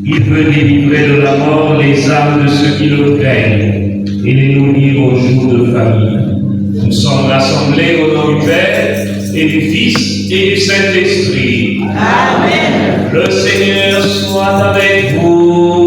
Il veut délivrer de la mort les âmes de ceux qui le craignent et les nourrir aux jours de famine. Nous sommes rassemblés au nom du Père et du Fils et du Saint-Esprit. Amen. Le Seigneur soit avec vous.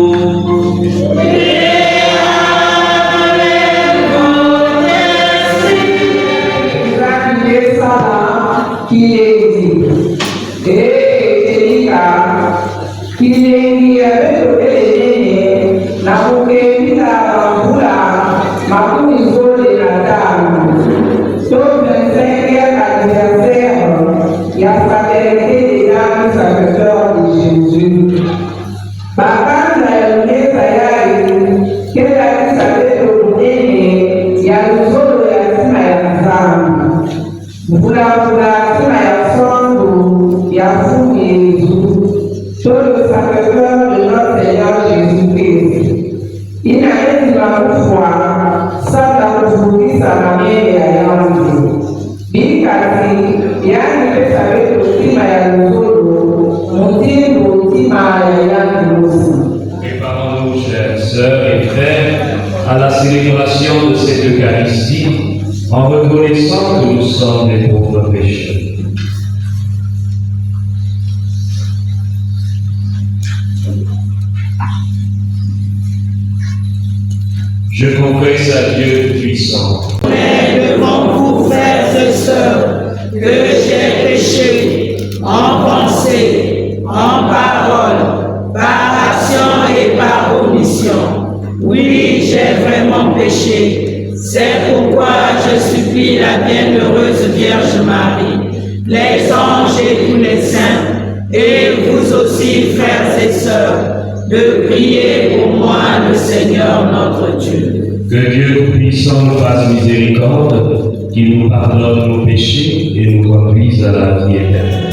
Préparons-nous, chères sœurs et frères, à la célébration de cette Eucharistie, en reconnaissant que nous sommes des pauvres pécheurs. Je confesse à Dieu puissant. Mais devant vous, frères et sœurs, que j'ai péché en pensée, en parole, par action et par omission. Oui, j'ai vraiment péché. C'est pourquoi je supplie la bienheureuse Vierge Marie, les anges et tous les saints, et vous aussi, frères et sœurs, de prier pour moi le Seigneur notre Dieu. Que Dieu puissant nous fasse miséricorde, qu'il nous pardonne nos péchés et nous conduise à la vie éternelle.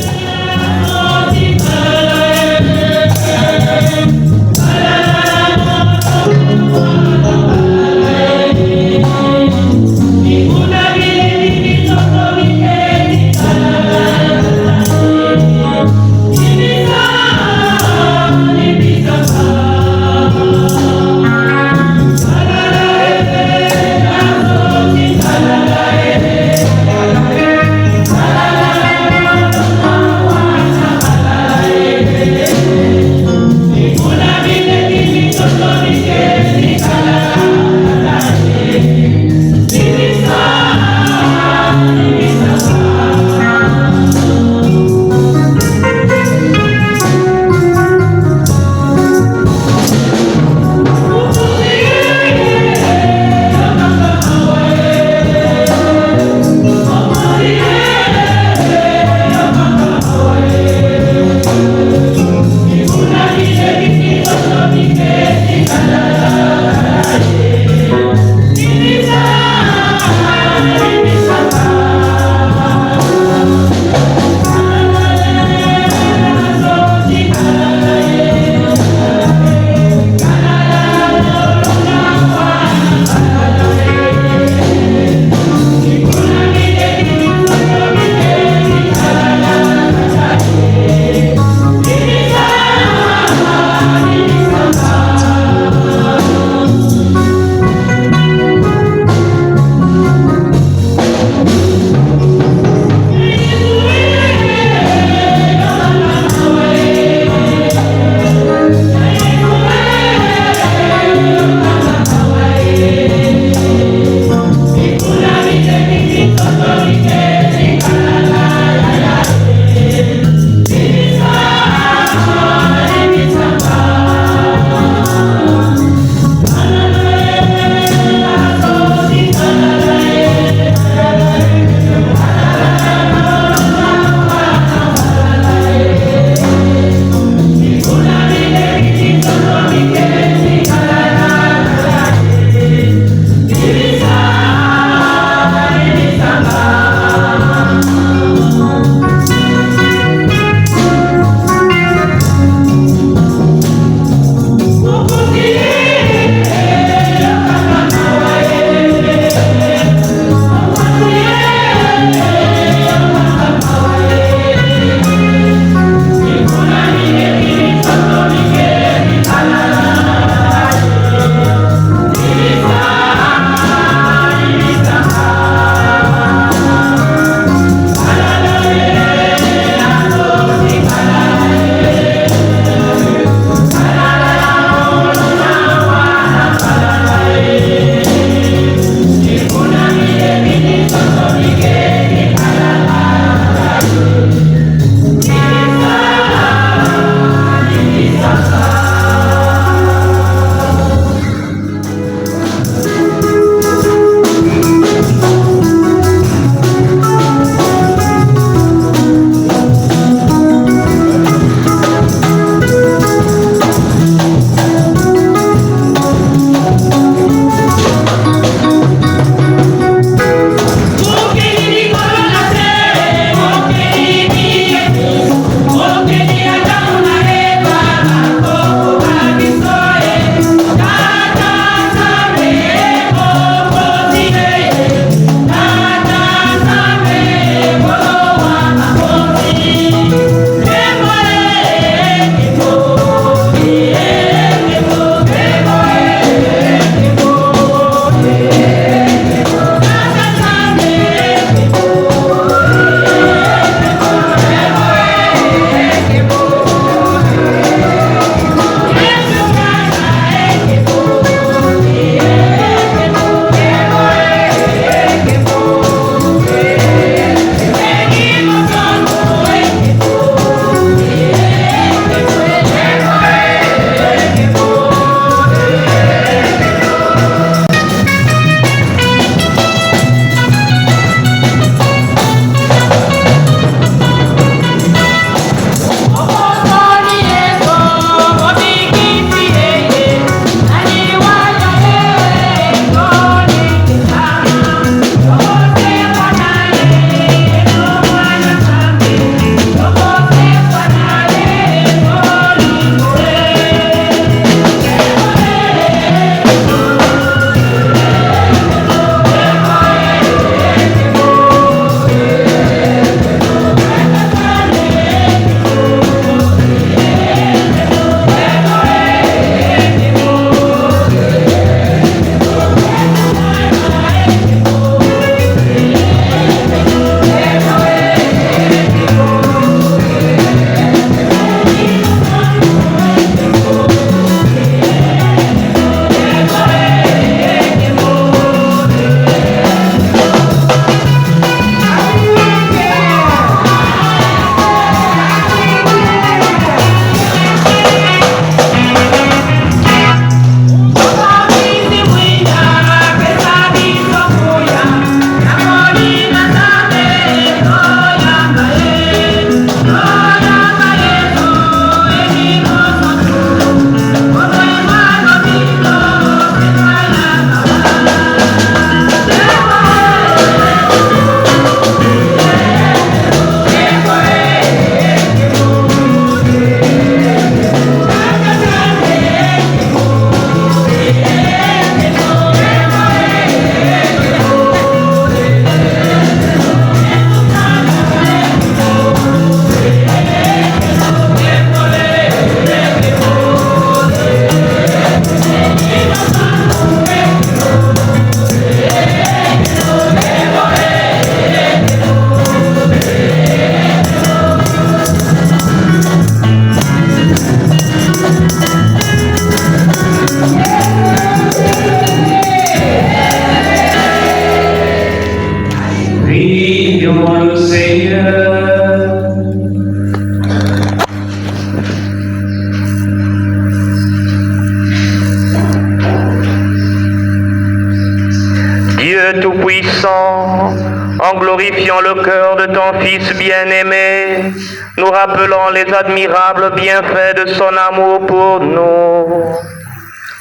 glorifiant le cœur de ton Fils bien-aimé, nous rappelons les admirables bienfaits de son amour pour nous.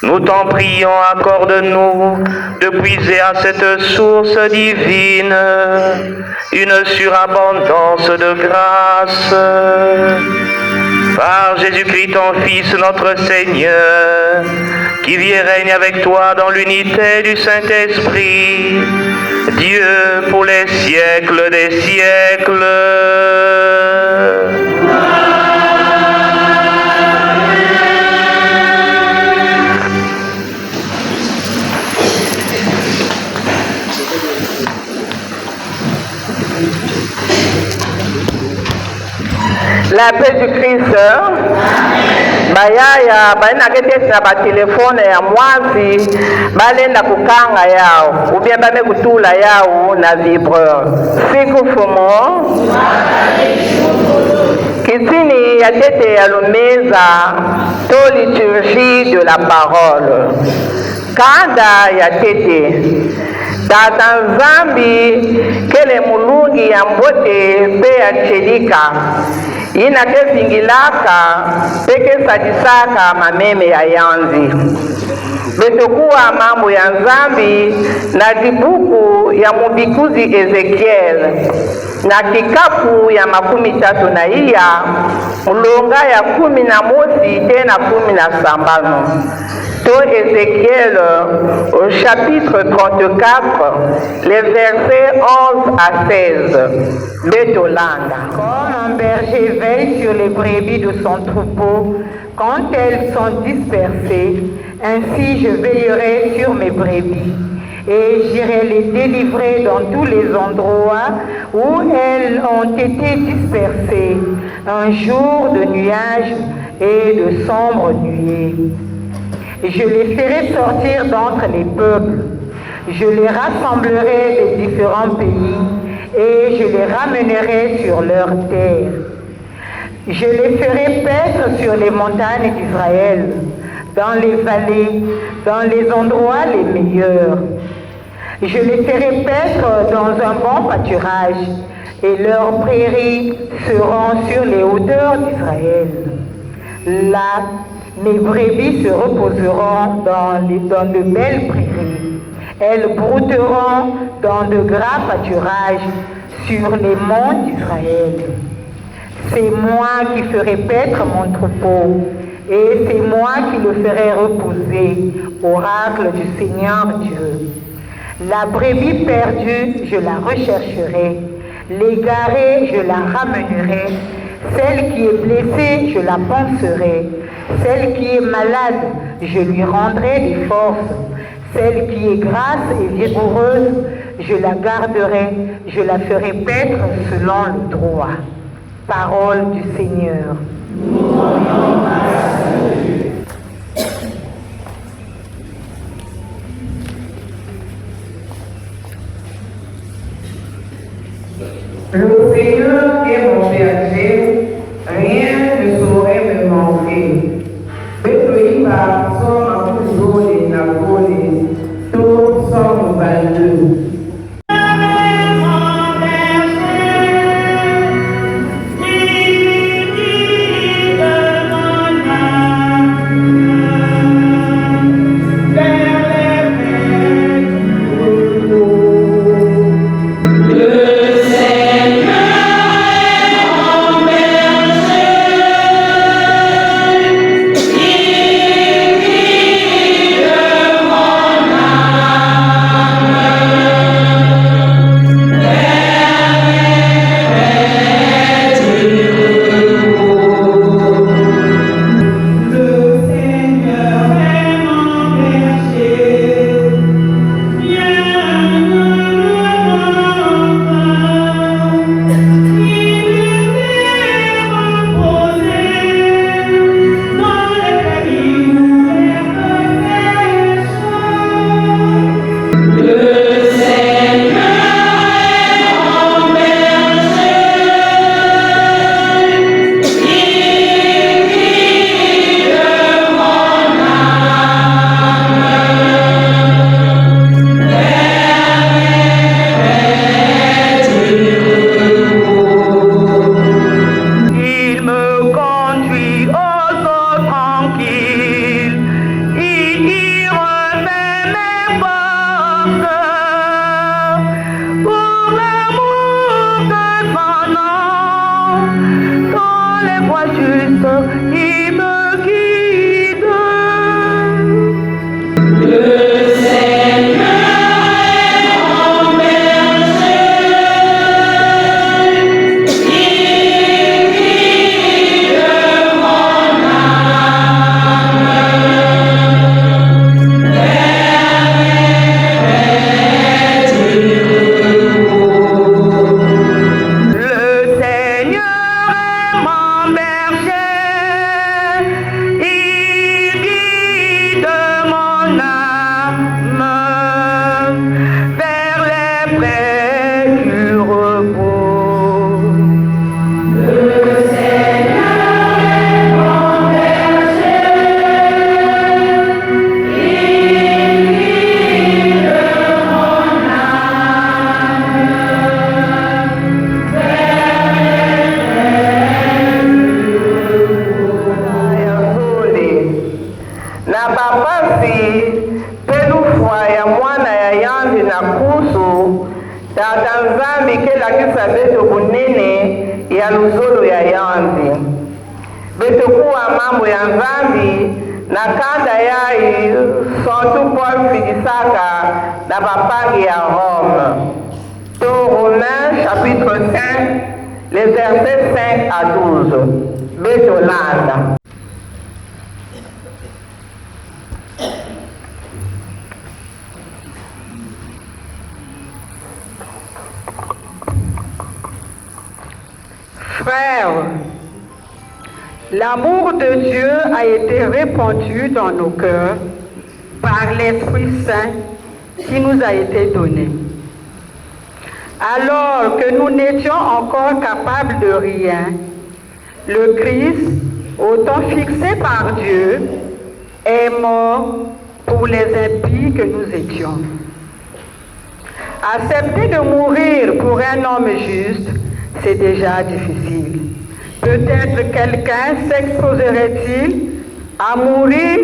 Nous t'en prions, accorde-nous de puiser à cette source divine une surabondance de grâce. Par Jésus-Christ, ton Fils, notre Seigneur, qui vit et règne avec toi dans l'unité du Saint-Esprit, Dieu pour les siècles des siècles. La paix du Christ. Bayaya baina ketesa ba telefone ya mwazi balenda kukanga yao ubia bame kutula yao na vibreur. Siku fumo kitini ya tete ya lumeza to liturgie de la parole. Kanda ya tete Tata Nzambi kele mulungi ya mbote pe ya chedika ina kezingilaka peke sadisaka mameme ya yanzi betokuwa mambo ya Nzambi na dibuku ya mubikuzi Ezekiel na kikapu ya 30 mulonga ya 11 tena 17 to Ézéchiel au chapitre 34, les versets 11 à 16. Betolanda. Comme un berger veille sur les brebis de son troupeau quand elles sont dispersées, ainsi je veillerai sur mes brebis et j'irai les délivrer dans tous les endroits où elles ont été dispersées, un jour de nuages et de sombres nuées. Je les ferai sortir d'entre les peuples, je les rassemblerai des différents pays et je les ramènerai sur leur terre. Je les ferai paître sur les montagnes d'Israël, dans les vallées, dans les endroits les meilleurs. Je les ferai paître dans un bon pâturage et leurs prairies seront sur les hauteurs d'Israël. Là, mes brebis se reposeront dans de belles prairies. Elles brouteront dans de gras pâturages sur les monts d'Israël. C'est moi qui ferai paître mon troupeau et c'est moi qui le ferai reposer, oracle du Seigneur Dieu. La brebis perdue, je la rechercherai. L'égarée, je la ramènerai. Celle qui est blessée, je la panserai. Celle qui est malade, je lui rendrai des forces. Celle qui est grasse et vigoureuse, je la garderai, je la ferai paître selon le droit. Parole du Seigneur. Le Seigneur est mon berger, rien ne saurait me manquer. Between par son amour et la volée, tout son valeur. Mon berger, il me guide. Frères, l'amour de Dieu a été répandu dans nos cœurs par l'Esprit Saint qui nous a été donné. Alors que nous n'étions encore capables de rien, le Christ, au temps fixé par Dieu, est mort pour les impies que nous étions. Accepter de mourir pour un homme juste, c'est déjà difficile. Peut-être quelqu'un s'exposerait-il à mourir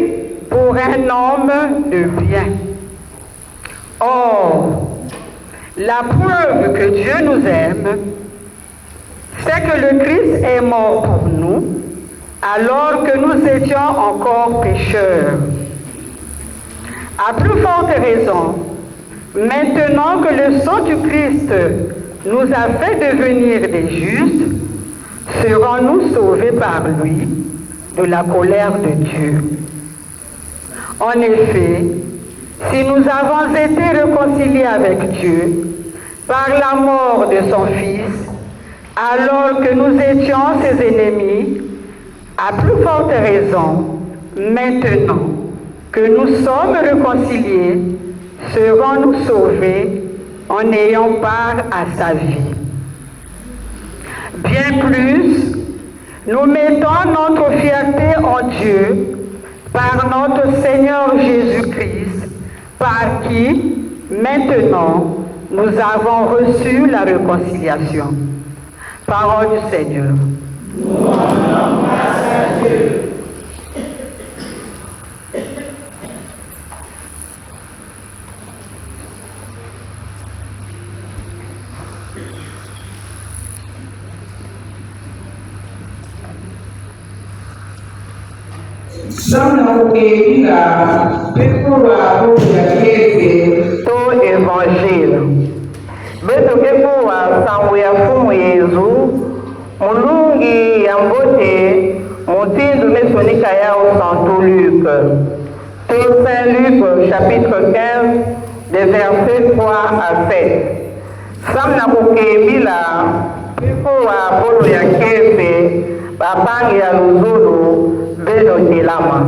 pour un homme de bien. Or, la preuve que Dieu nous aime, c'est que le Christ est mort pour nous, alors que nous étions encore pécheurs. À plus forte raison, maintenant que le sang du Christ nous a fait devenir des justes, serons-nous sauvés par lui de la colère de Dieu. En effet, si nous avons été réconciliés avec Dieu par la mort de son Fils, alors que nous étions ses ennemis, à plus forte raison, maintenant que nous sommes réconciliés, serons-nous sauvés en ayant part à sa vie. Bien plus, nous mettons notre fierté en Dieu par notre Seigneur Jésus-Christ, par qui, maintenant, nous avons reçu la réconciliation. Parole du Seigneur. Nous rendons grâce à Dieu. To Évangile. Betokekuwa sangu ya fumu Yezu, mulungi ya mbote, mutindu mesonika yao Santo Luc. To Saint Luc, chapitre 15, des versets 3 à 7. Samna kukebila, pekuwa bolo ya kefe, bapangi ya luzulu, beno telama.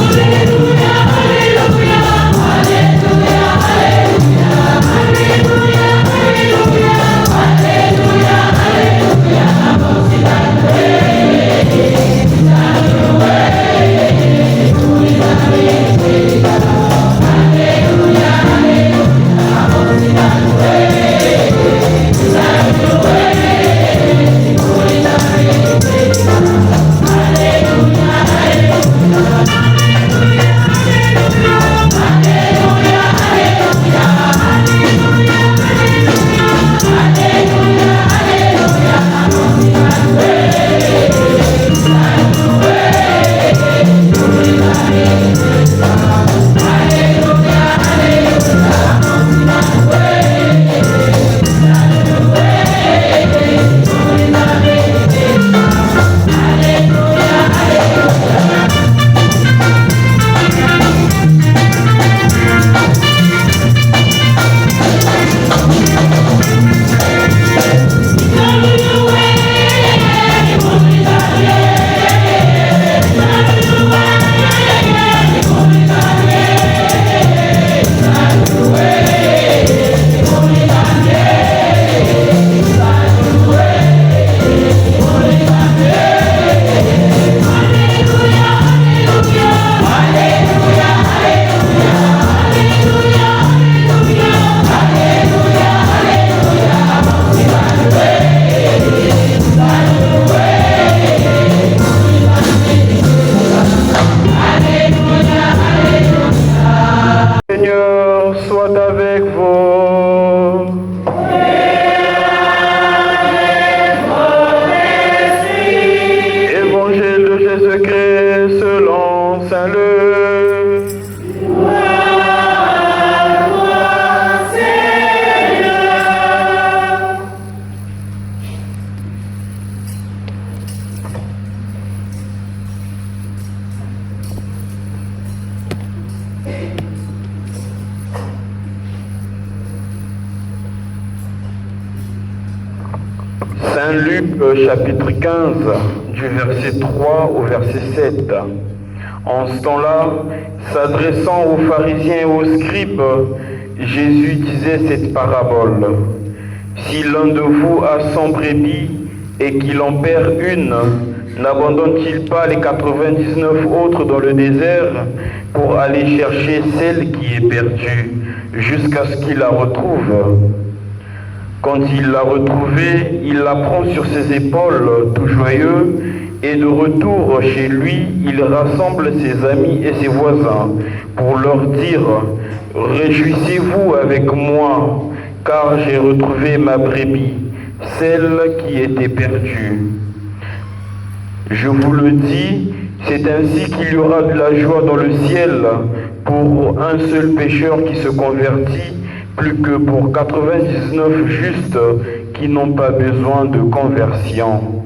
Hallelujah. Saint Luc chapitre 15 du verset 3 au verset 7. En ce temps-là, s'adressant aux pharisiens et aux scribes, Jésus disait cette parabole. Si l'un de vous a 100 brebis et qu'il en perd une, n'abandonne-t-il pas les 99 autres dans le désert pour aller chercher celle qui est perdue jusqu'à ce qu'il la retrouve? Quand il l'a retrouvée, il la prend sur ses épaules, tout joyeux, et de retour chez lui, il rassemble ses amis et ses voisins pour leur dire « Réjouissez-vous avec moi, car j'ai retrouvé ma brebis, celle qui était perdue. » Je vous le dis, c'est ainsi qu'il y aura de la joie dans le ciel pour un seul pécheur qui se convertit, plus que pour 99 justes qui n'ont pas besoin de conversion.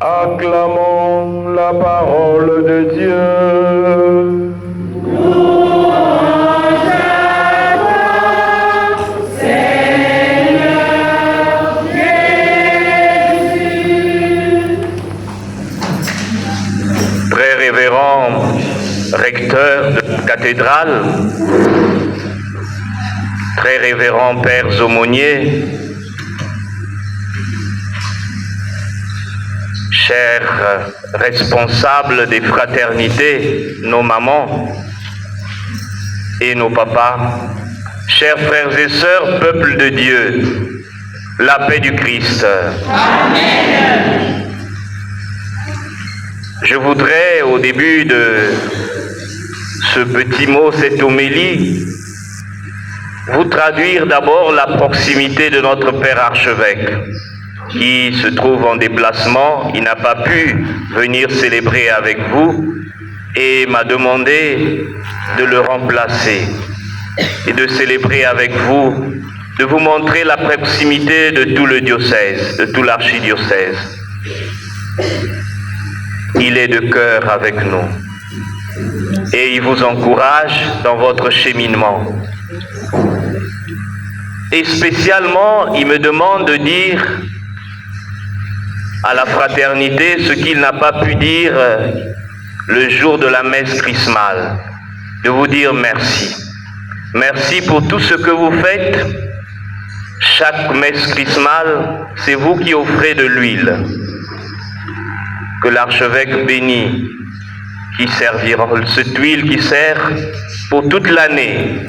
Acclamons la parole de Dieu. Très révérend recteur de la cathédrale, très révérends pères aumôniers, chers responsables des fraternités, nos mamans et nos papas, chers frères et sœurs, peuple de Dieu, la paix du Christ. Amen. Je voudrais, au début de ce petit mot, cette homélie, vous traduire d'abord la proximité de notre Père archevêque, qui se trouve en déplacement. Il n'a pas pu venir célébrer avec vous et m'a demandé de le remplacer et de célébrer avec vous, de vous montrer la proximité de tout le diocèse, de tout l'archidiocèse. Il est de cœur avec nous et il vous encourage dans votre cheminement. Et spécialement, il me demande de dire à la fraternité ce qu'il n'a pas pu dire le jour de la messe chrismale, de vous dire merci. Merci pour tout ce que vous faites. Chaque messe chrismale, c'est vous qui offrez de l'huile, que l'archevêque bénit, qui servira, cette huile qui sert pour toute l'année,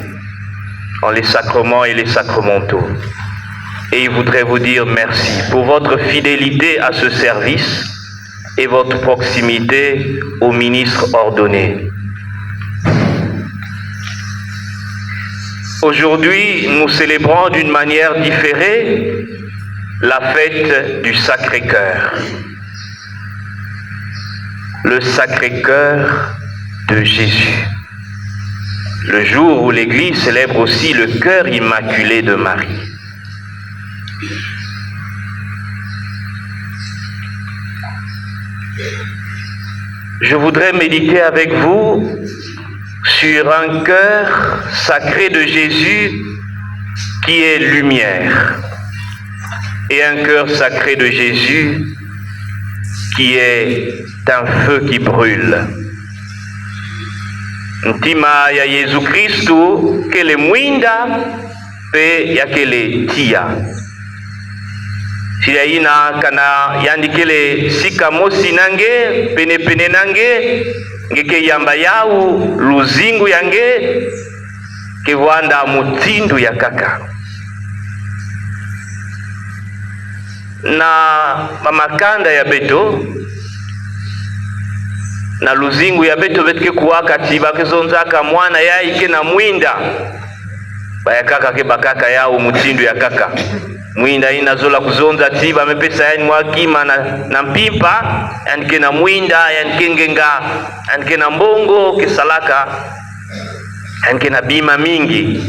en les sacrements et les sacramentaux. Et il voudrait vous dire merci pour votre fidélité à ce service et votre proximité au ministre ordonné. Aujourd'hui, nous célébrons d'une manière différée la fête du Sacré-Cœur. Le Sacré-Cœur de Jésus. Le jour où l'Église célèbre aussi le cœur immaculé de Marie. Je voudrais méditer avec vous sur un cœur sacré de Jésus qui est lumière et un cœur sacré de Jésus qui est un feu qui brûle. Ntima ya Yesu Kristu kele mwinda pe ya kele tia. Sila ina kana yandikele sika mosi nange pene pene nange ngeke yamba yau luzingu yange ke wanda mutindu ya kaka. Na mamakanda ya beto na luzingu ya beto betike kuwaka tiba kezonzaka mwana yaike na mwinda baya kaka ke bakaka yao mutindu ya kaka mwinda ina zola kuzonza tiba mepesa yani mwakima na mpimpa yanike na mwinda yanike ngenga yanike na mbongo kisalaka yanike na bima mingi.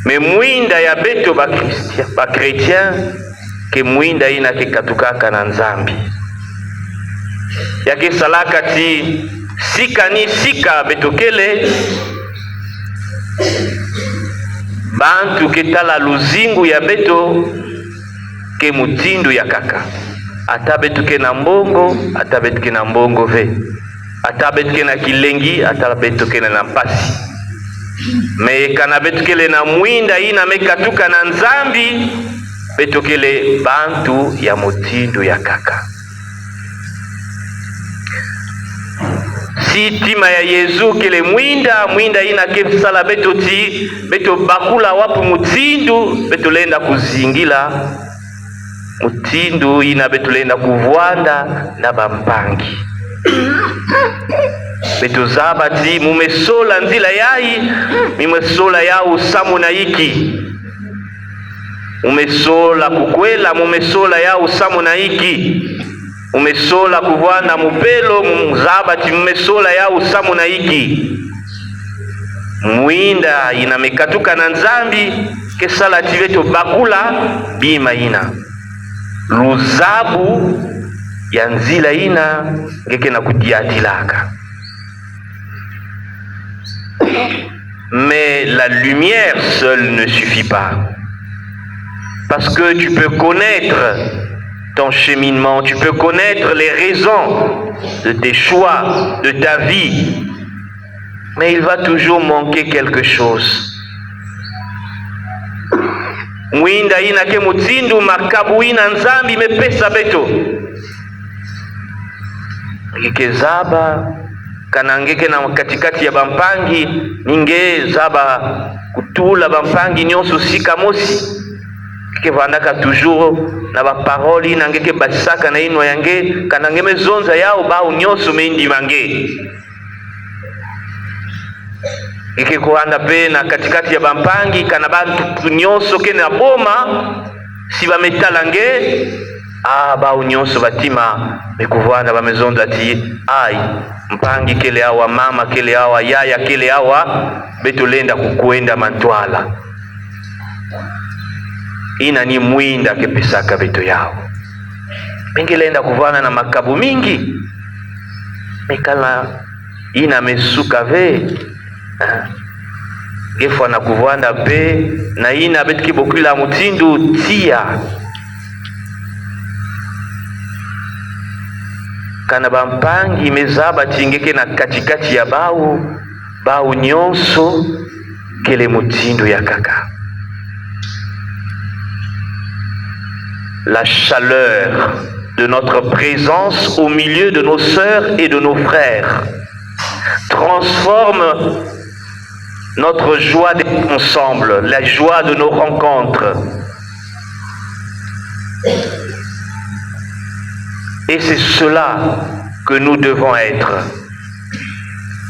Me mwinda ya beto ba chrétien ke mwinda ina ke katukaka na nzambi yake salaka ti sika ni sika betokele bantu ketala luzingu ya beto ke mutindu ya kaka ata betu ke na mbongo ata betu ke na mbongo ve ata betu ke na kilengi ata betu ke na pasi me kana betu kele na mwinda ina mekatuka na nzambi betu kele bantu ya mutindu ya kaka. Si tima ya Yesu kele mwinda ina ke sala beto ti beto bakula wapu mutindu beto lenda kuzingila mutindu ina beto lenda kuvwanda na bampangi beto zaba ti mumesola nzila yai mumesola yao samu na iki mumesola kukwela mumesola yao samu na iki umesola kuvwana mupelo mzaba ti mumesola ya usamu na iki mwinda ina mekatuka na nzambi kesala tiveto bakula bima ina luzabu ya nzila ina ngeke na kudiatilaka. Mais la lumière seule ne suffit pas, parce que tu peux connaître ton cheminement, tu peux connaître les raisons de tes choix, de ta vie, mais il va toujours manquer quelque chose. Mwinda ina ke mutindu makabu ina nzambi mepesa beto ikezaba kanangeke na katikati ya bampangi ninge zaba kutula bampangi nyonso sika mosi ke vandaka toujours na ba parole nangeke basaka na inwa yange kanange mezonza yao ba nyonso mendi mange ike kuanda pe na katikati ya bampangi kana bantu nyonso ke na boma si ba metalange ba nyonso batima mekuvana ba mezonza ti ai mpangi kele awa mama kele awa yaya kele awa betulenda kukwenda mantwala ina ni mwinda kepisaka beto yao bengelenda kuvana na makabu mingi mekala ina mesuka ve gefwa na kuvanda pe na ina betiki bokula mutindu tia kana bampangi mezaba tingeke na katikati ya bau nyonso kele mutindu ya kaka. La chaleur de notre présence au milieu de nos sœurs et de nos frères transforme notre joie d'être ensemble, la joie de nos rencontres. Et c'est cela que nous devons être.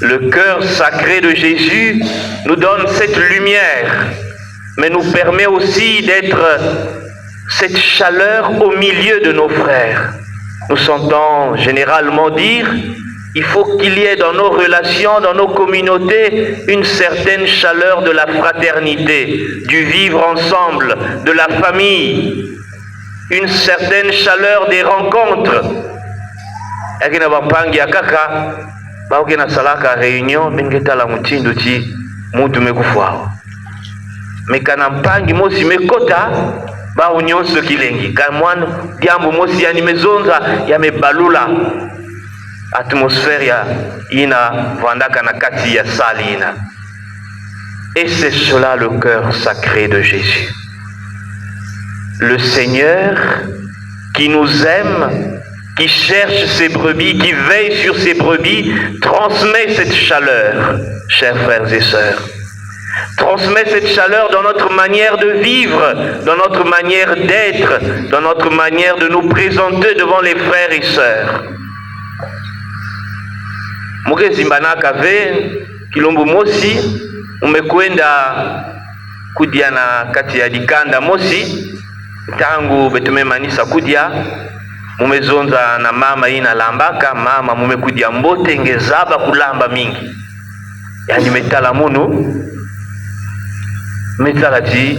Le cœur sacré de Jésus nous donne cette lumière, mais nous permet aussi d'être cette chaleur au milieu de nos frères. Nous sentons généralement dire il faut qu'il y ait dans nos relations, dans nos communautés, une certaine chaleur de la fraternité, du vivre ensemble, de la famille, une certaine chaleur des rencontres. Yakina bampangi ya kaka baokena salaka réunion bengetala mutindu ti mutu mekufwao mekana mpangi mosi mekota bao nyonso kilengi kamwana diambo mosi yani mezonza ya mebalula atmosphère ya ina vandaka na kati ya salina. Et c'est cela le cœur sacré de Jésus. Le Seigneur qui nous aime, qui cherche ses brebis, qui veille sur ses brebis, transmet cette chaleur, chers frères et sœurs. Transmet cette chaleur dans notre manière de vivre, dans notre manière d'être, dans notre manière de nous présenter devant les frères et sœurs. Muke zimbanaka ve kilombo mosi umekwenda kudia na kati ya dikanda mosi tangu betumemanisa kudia mumezonza na mama ina lambaka mama mumekudia mbote ngezaba kulamba mingi yani metala munu metalati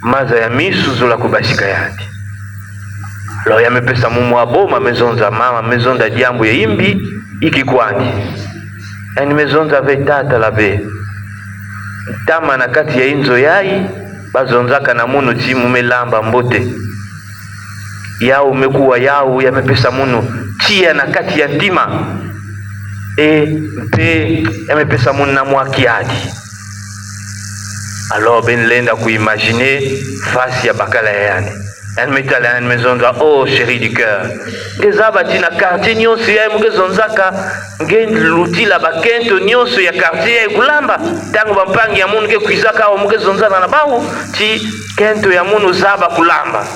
maza ya misu zola kubashika yati lo yamepesa mumu aboma mezonza mama mezonza jambo ya imbi ikikwandi yani mezonza vetata labe tama na kati ya inzo yai bazonzaka na munu ti mumelamba mbote yao mekuwa yao yamepesa munu tia na kati ya ntima mpe yamepesa munu na mwakiadi. Alors ben lenda kuimaginer face ya bakala yani en metala en mezonza oh chérie du cœur ngezaba tina quartier nyonso ya mugezonzaka ngelutila bakento nyonso ya quartier ya kulamba tangu bampangi ya munu ke kuizaka au mugezonzana na bawu ti kento ya munu zaba kulamba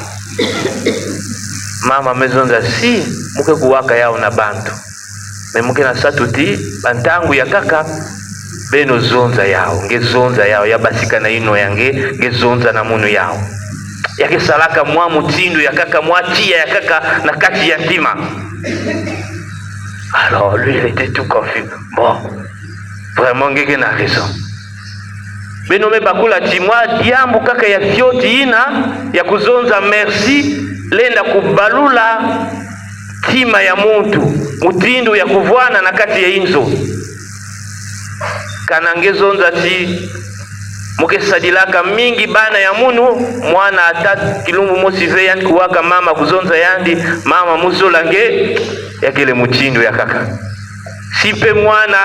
mama mezonza si muke kuwaka yao na bantu me muke na satuti bantangu ya kaka beno zonza yao ngezonza yao yabasika na ino yange ngezonza na munu yao yake salaka mwa mutindo ya kaka mwatia ya kaka na kati ya ntima. Alors lui il était tout confus. Bon vraiment ngeke na raison beno me bakula timwa diambu kaka ya fioti ina ya kuzonza merci lenda kubalula tima ya muntu mutindo ya kuvwana na kati ya inzo kana ngezonza ti mukesadilaka mingi bana ya munu mwana atatu kilumbu mosive yani kuwaka mama kuzonza yandi mama muzolange yakele mutindo ya kaka sipe mwana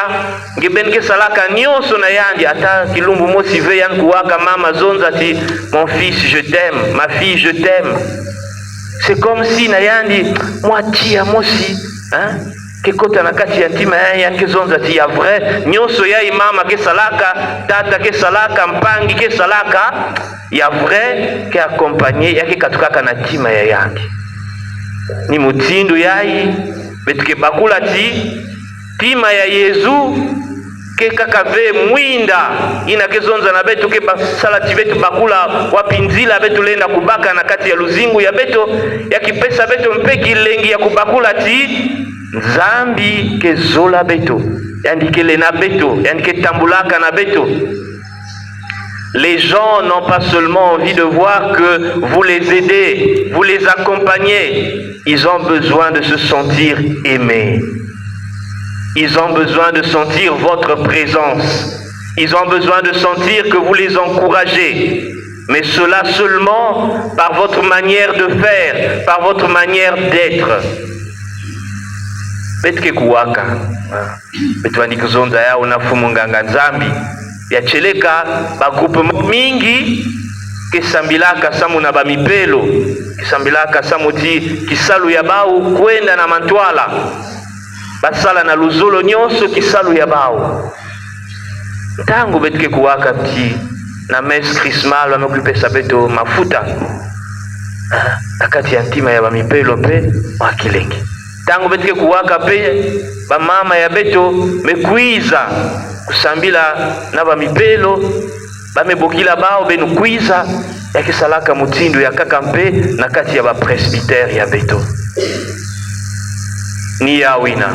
ngebenke salaka nyonso na yandi ata kilumbu mosive yani kuwaka mama zonza ti mon fils je t'aime ma fille je t'aime. C'est comme si na yandi mwatia mosi hein kekota na kati ya ntima ya kezonza ti ya vrai nyonso ya mama ke salaka tata ke salaka mpangi ke salaka ya vrai ke accompagner yake katukaka na ntima ya yangi ni mutindo yai betuke bakula ti tima ya Yesu ke kaka ve mwinda ina kezonza na betu ke salati betu bakula wapinzila betu lenda kubaka na kati ya luzingu ya beto ya kipesa betu mpeki lengi ya kubakula ti Zambi ke zola beto, yandike lena beto, yandike tambulaka na beto. Les gens n'ont pas seulement envie de voir que vous les aidez, vous les accompagnez. Ils ont besoin de se sentir aimés. Ils ont besoin de sentir votre présence. Ils ont besoin de sentir que vous les encouragez. Mais cela seulement par votre manière de faire, par votre manière d'être. Betke kuwaka betwandi kuzonza ya unafumu nganga nzambi ya cheleka bagrupe mingi kesambilaka samu na bamipelo kesambilaka samu ti kisalu ya bau kwenda na mantwala basala na luzolo nyonso kisalu ya bau ntango betke kuwaka ti na mes krismal wamekupesa beto mafuta akati ya ntima ya bamipelo pe wakilengi tangu betike kuwaka pe ba mama ya beto mekwiza kusambila na ba mipelo ba mebokila bao benu kwiza yakisalaka mutindo ya kaka mpe na kati ya ba presbytere ya beto ni yawina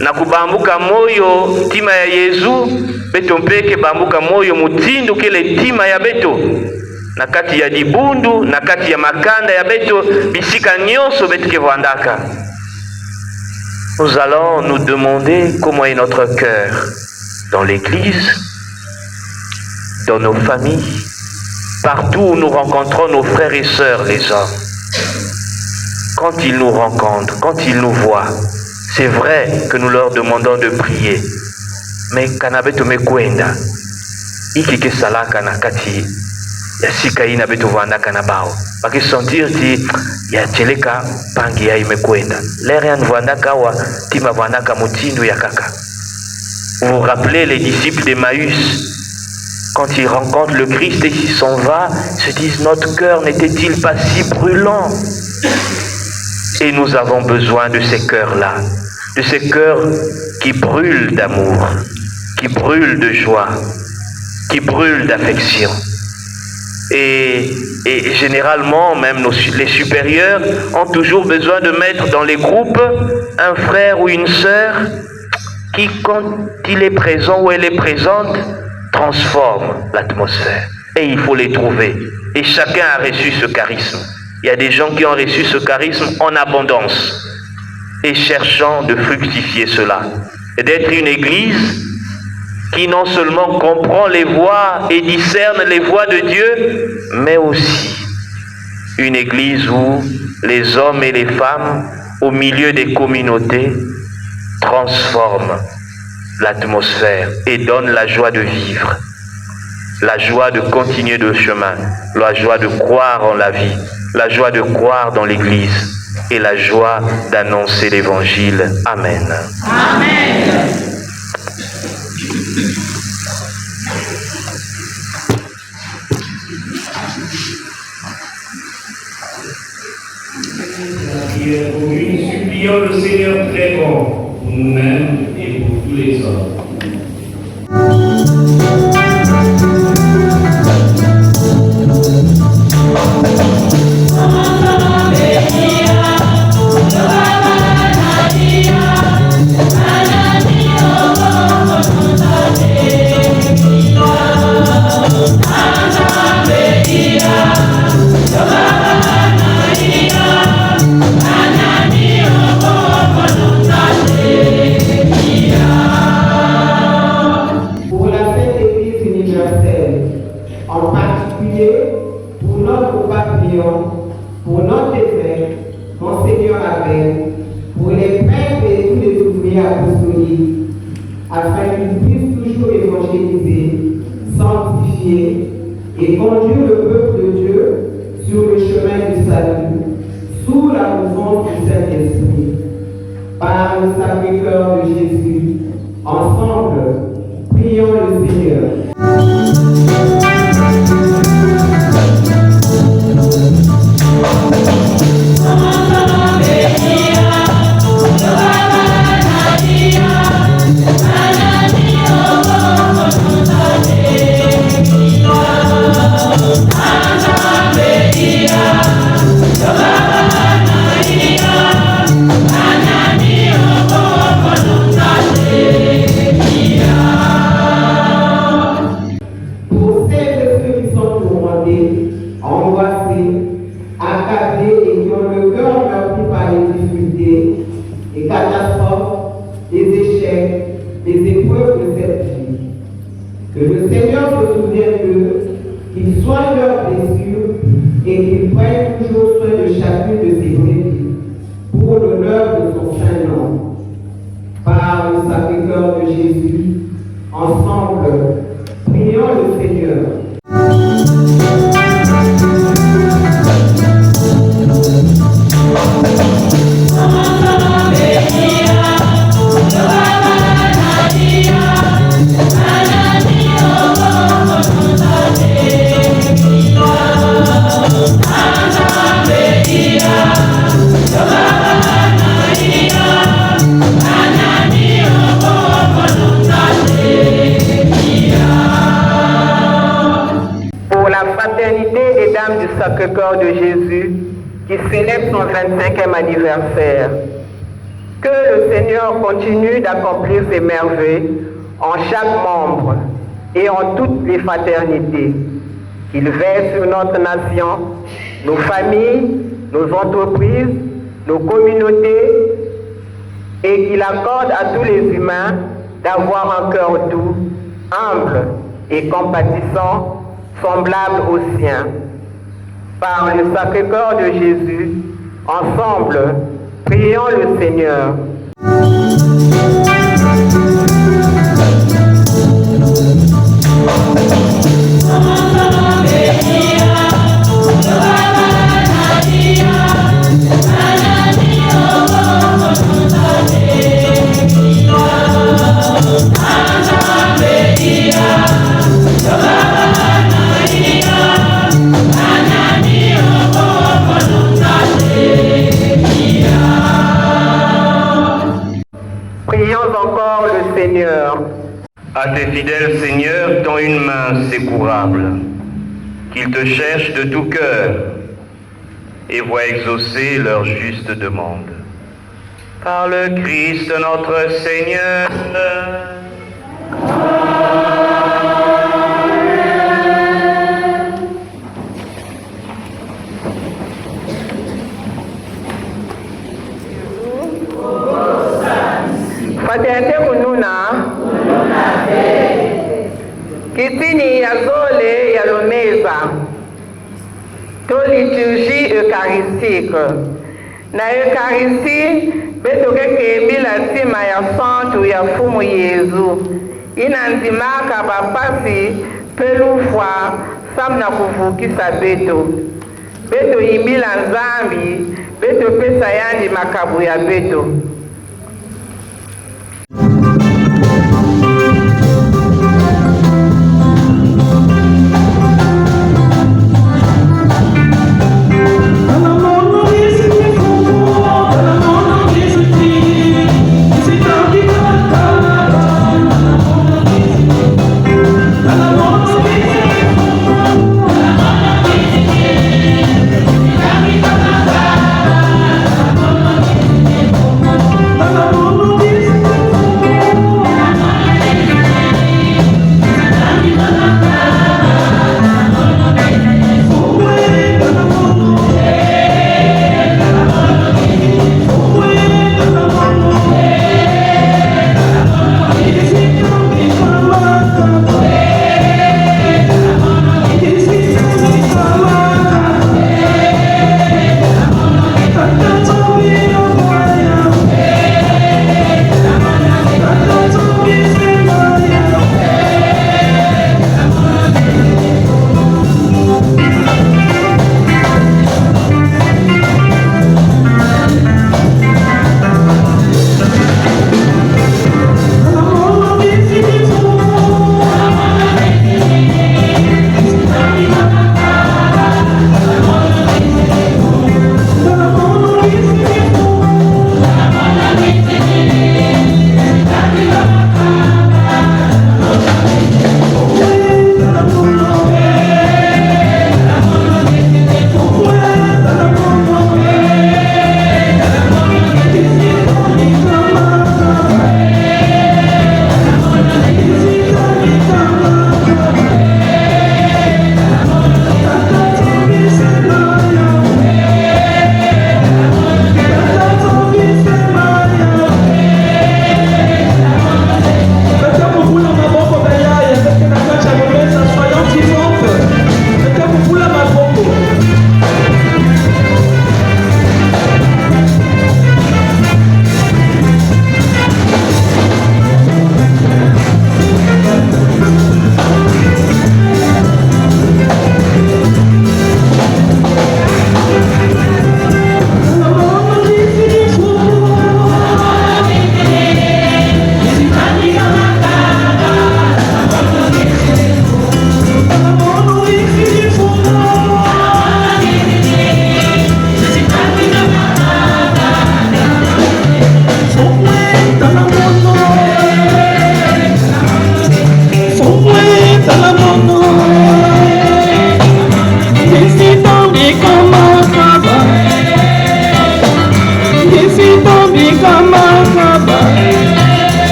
na kubambuka moyo tima ya Yesu beto mpeke bambuka moyo mutindo kele tima ya beto na kati ya dibundu na kati ya makanda ya beto bisika nyonso betike vandaka. Nous allons nous demander comment est notre cœur dans l'église, dans nos familles, partout où nous rencontrons nos frères et sœurs les hommes. Quand ils nous rencontrent, quand ils nous voient, c'est vrai que nous leur demandons de prier. Mais kanabeto mekwenda ikike salaka na kati ya sika ina betu vandaka na bao baki sentir ti ya cheleka pangi ya imekwenda lere ya vandaka wa tima vandaka mutindo ya kaka. Vous vous rappelez les disciples d'Emmaüs quand ils rencontrent le Christ et s'ils s'en va se disent notre cœur n'était-il pas si brûlant? Et nous avons besoin de ces cœurs-là, de ces cœurs qui brûlent d'amour, qui brûlent de joie, qui brûlent d'affection. Et généralement, même les supérieurs ont toujours besoin de mettre dans les groupes un frère ou une sœur qui, quand il est présent ou elle est présente, transforme l'atmosphère. Et il faut les trouver. Et chacun a reçu ce charisme. Il y a des gens qui ont reçu ce charisme en abondance et cherchant de fructifier cela. Et d'être une église qui non seulement comprend les voix et discerne les voix de Dieu, mais aussi une église où les hommes et les femmes, au milieu des communautés, transforment l'atmosphère et donnent la joie de vivre, la joie de continuer le chemin, la joie de croire en la vie, la joie de croire dans l'église et la joie d'annoncer l'évangile. Amen. Amen. Supplions le Seigneur très bon pour nous-mêmes et pour tous les hommes. Pour notre évêque, Monseigneur Abel, pour les prêtres et tous les ouvriers apostoliques, afin qu'ils puissent toujours évangéliser, sanctifier et conduire le peuple de Dieu sur le chemin du salut, sous la mouvance du Saint-Esprit. Par le Sacré-Cœur de Jésus, ensemble, prions le Seigneur. Que le Seigneur se souvienne d'eux, qu'il soigne leurs blessures et qu'il prenne toujours soin de chacune de ses brebis, pour l'honneur de son saint nom. Par le Sacré-Cœur de Jésus, ensemble, prions le Seigneur. Des Dames du Sacré-Cœur de Jésus qui célèbre son 25e anniversaire. Que le Seigneur continue d'accomplir ses merveilles en chaque membre et en toutes les fraternités. Qu'il veille sur notre nation, nos familles, nos entreprises, nos communautés et qu'il accorde à tous les humains d'avoir un cœur doux, humble et compatissant, semblable au sien. Par le Sacré-Cœur de Jésus, ensemble, prions le Seigneur. Encore le Seigneur. À tes fidèles, Seigneur, tends une main secourable, qu'ils te cherchent de tout cœur et voient exaucer leur juste demande. Par le Christ notre Seigneur. Fraternité kununa kitini ya zole ya lomeza to liturgie eucharistique na eucharistie betokekembi la ntima ya santu ya fumu Yezu ina nzimaka bapasi pelufwa samu na kuvukisa beto yimbila nzambi betopesa yandi makabu ya beto.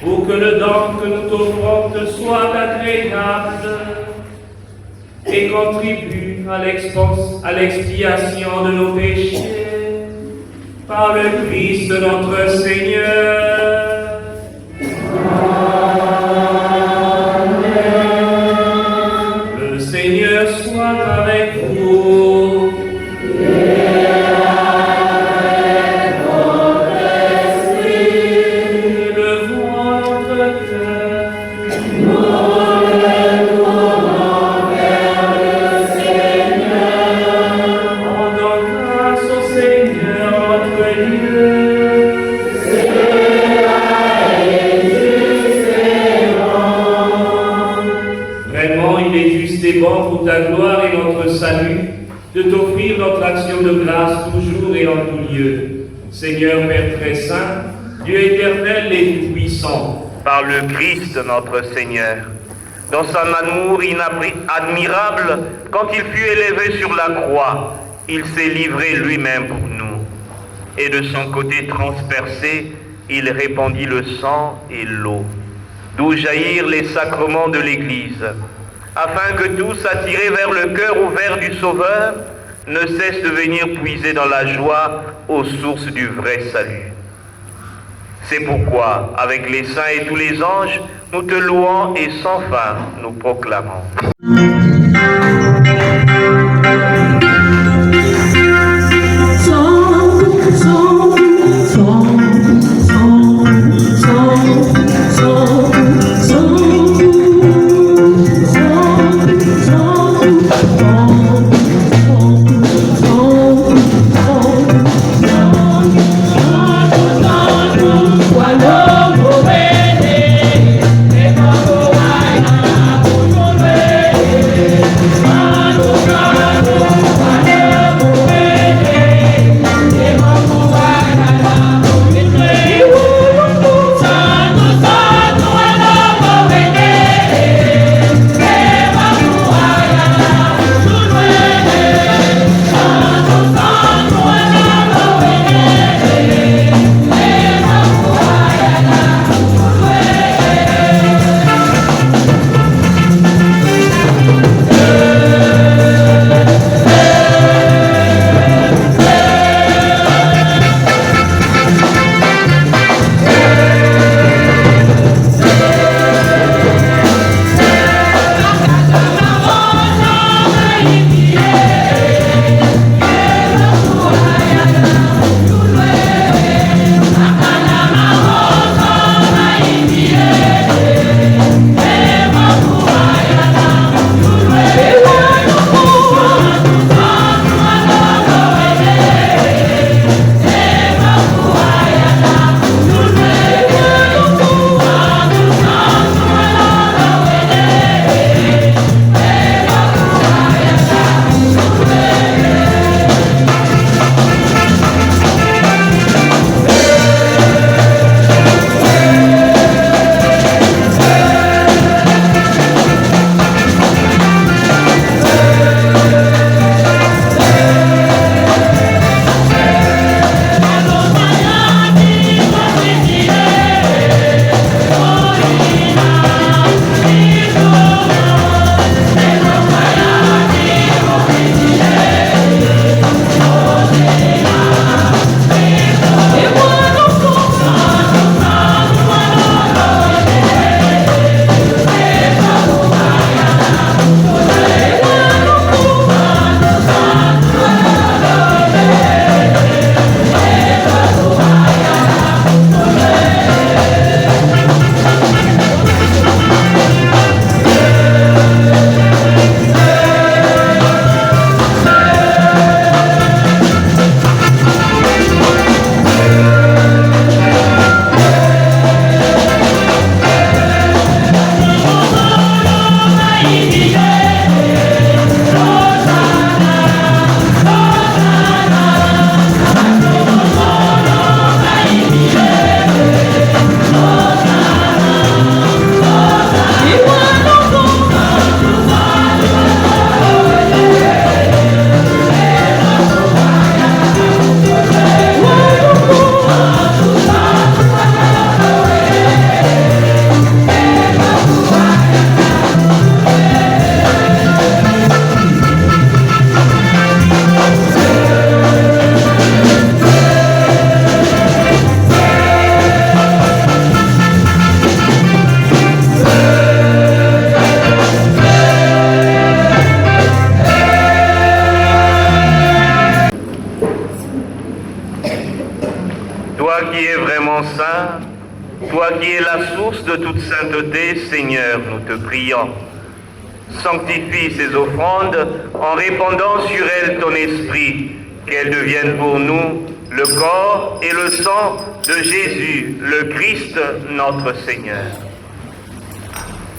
pour que le don que nous t'offrons te soit agréable et contribue à l'expiation de nos péchés par le Christ notre Seigneur. Amen. Le Seigneur soit avec vous. Et avec votre esprit. Élevons notre cœur. Nous le tournons vers le Seigneur. Rendons grâce au Seigneur notre Dieu. C'est vrai et juste et bon. Vraiment, il est juste et bon pour ta gloire et notre salut de t'offrir notre action de grâce toujours et en tout lieu. Seigneur Père très saint, Dieu éternel et tout-puissant, Par le Christ notre Seigneur, dans son amour admirable, quand il fut élevé sur la croix, il s'est livré lui-même pour nous. Et de son côté transpercé, il répandit le sang et l'eau, d'où jaillirent les sacrements de l'Église, afin que tous, attirés vers le cœur ouvert du Sauveur, ne cessent de venir puiser dans la joie aux sources du vrai salut. C'est pourquoi, avec les saints et tous les anges, nous te louons et sans fin nous proclamons. Wow. Toi qui es la source de toute sainteté, Seigneur, nous te prions. Sanctifie ces offrandes en répandant sur elles ton esprit, qu'elles deviennent pour nous le corps et le sang de Jésus, le Christ, notre Seigneur.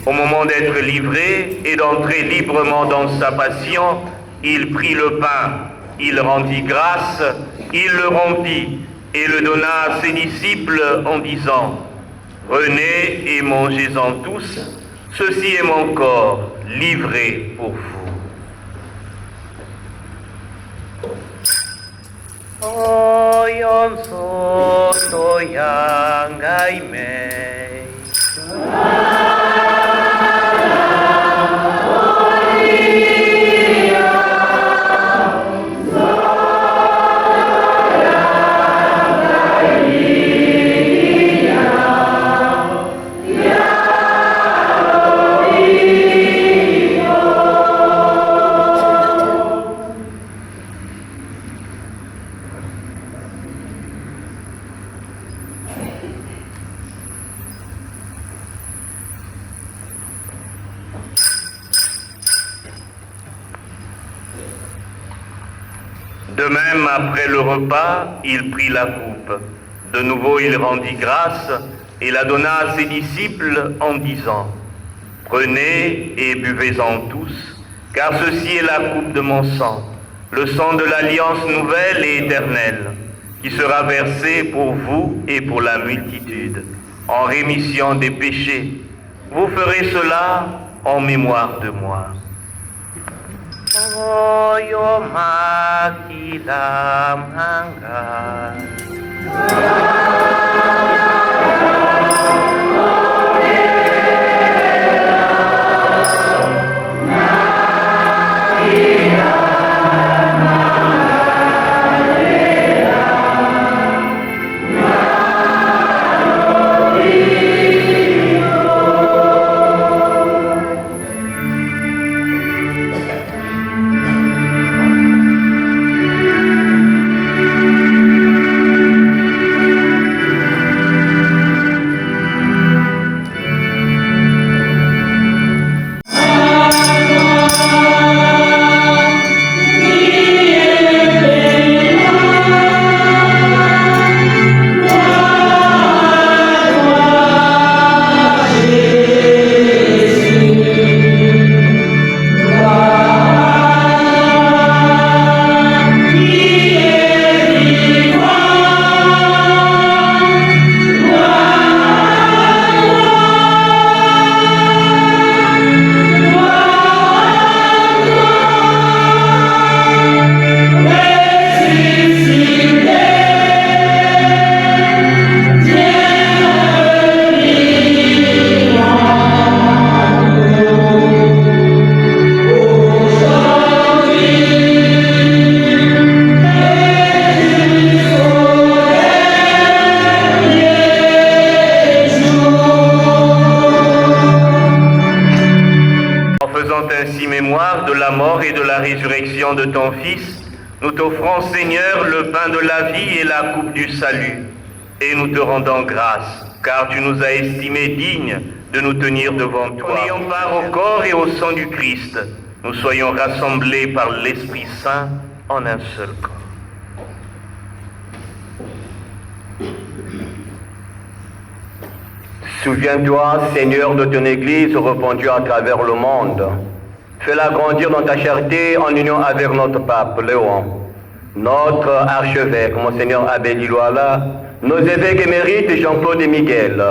Au moment d'être livré et d'entrer librement dans sa passion, il prit le pain, il rendit grâce, il le rompit et le donna à ses disciples en disant « Prenez et mangez-en tous, ceci est mon corps livré pour vous. » Oyonso toyangaime. De même, après le repas, il prit la coupe. De nouveau, il rendit grâce et la donna à ses disciples en disant « Prenez et buvez-en tous, car ceci est la coupe de mon sang, le sang de l'alliance nouvelle et éternelle, qui sera versé pour vous et pour la multitude, en rémission des péchés. Vous ferez cela en mémoire de moi. » Oyo makila manga. De ton Fils, nous t'offrons, Seigneur, le pain de la vie et la coupe du salut, et nous te rendons grâce, car tu nous as estimés dignes de nous tenir devant toi. Ayant part au corps et au sang du Christ, nous soyons rassemblés par l'Esprit Saint en un seul corps. Souviens-toi, Seigneur, de ton Église répandue à travers le monde. Fais-la grandir dans ta charité en union avec notre pape Léon, notre archevêque, Monseigneur Abbé Liloala, nos évêques émérites Jean-Claude et Miguel,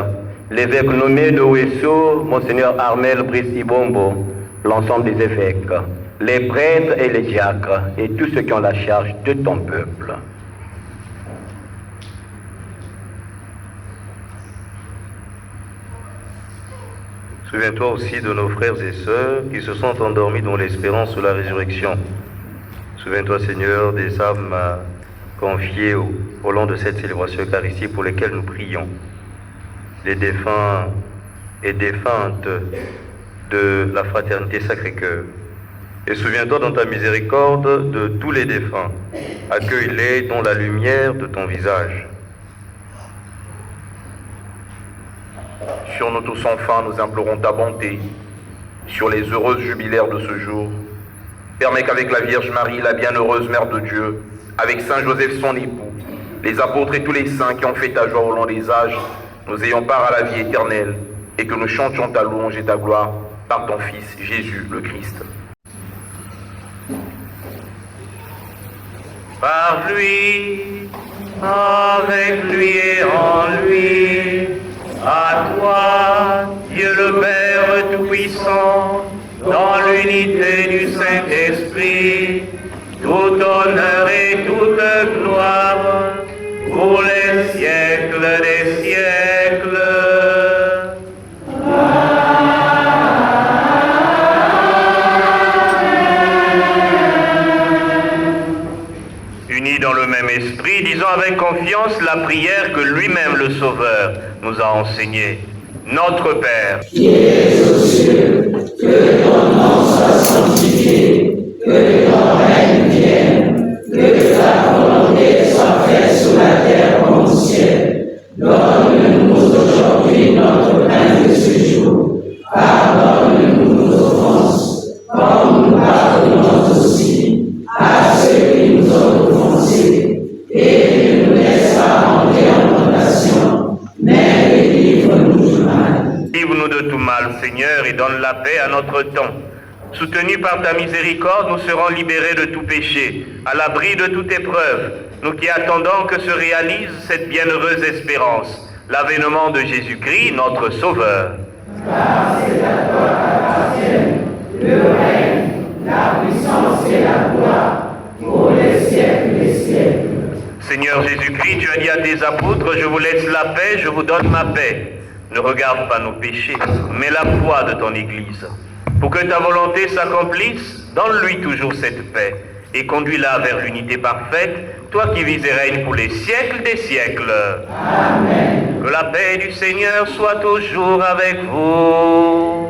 l'évêque nommé de Ouesso, Monseigneur Armel Brice Ibombo, l'ensemble des évêques, les prêtres et les diacres, et tous ceux qui ont la charge de ton peuple. Souviens-toi aussi de nos frères et sœurs qui se sont endormis dans l'espérance de la résurrection. Souviens-toi, Seigneur, des âmes confiées au long de cette célébration eucharistique pour lesquelles nous prions. Les défunts et défuntes de la Fraternité Sacré-Cœur. Et souviens-toi dans ta miséricorde de tous les défunts. Accueille-les dans la lumière de ton visage. Sur nous tous enfin, nous implorons ta bonté. Sur les heureuses jubilaires de ce jour, permets qu'avec la Vierge Marie, la bienheureuse Mère de Dieu, avec Saint Joseph son époux, les apôtres et tous les saints qui ont fait ta joie au long des âges, nous ayons part à la vie éternelle et que nous chantions ta louange et ta gloire par ton Fils Jésus le Christ. Par lui, avec lui et en lui, à toi, Dieu le Père Tout-Puissant, dans l'unité du Saint-Esprit, tout honneur et toute gloire, pour les siècles des siècles. Unis dans le même esprit, disons avec confiance la prière que lui-même le Sauveur nous a enseignée. Notre Père, qui es aux cieux, que ton nom soit sanctifié, que ton règne vienne, que ta volonté soit faite sur la terre comme au ciel. Donne-nous aujourd'hui notre pain de ce jour. Pardonne-nous nos offenses, comme nous pardonnons aussi à ceux qui nous ont offensés. Et ne nous laisse pas entrer en tentation, mais délivre-nous du mal. livre-nous de tout mal, Seigneur, et donne la paix à notre temps. Soutenus par ta miséricorde, nous serons libérés de tout péché, à l'abri de toute épreuve, nous qui attendons que se réalise cette bienheureuse espérance, l'avènement de Jésus-Christ, notre Sauveur. Car c'est à toi qu'appartiennent le règne, la puissance et la gloire, pour les siècles des siècles. Seigneur Jésus-Christ, tu as dit à tes apôtres, je vous laisse la paix, je vous donne ma paix. Ne regarde pas nos péchés, mais la foi de ton Église. Pour que ta volonté s'accomplisse, donne-lui toujours cette paix et conduis-la vers l'unité parfaite, toi qui vis et règnes pour les siècles des siècles. Amen. Que la paix du Seigneur soit toujours avec vous.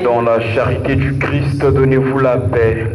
Dans la charité du Christ, donnez-vous la paix.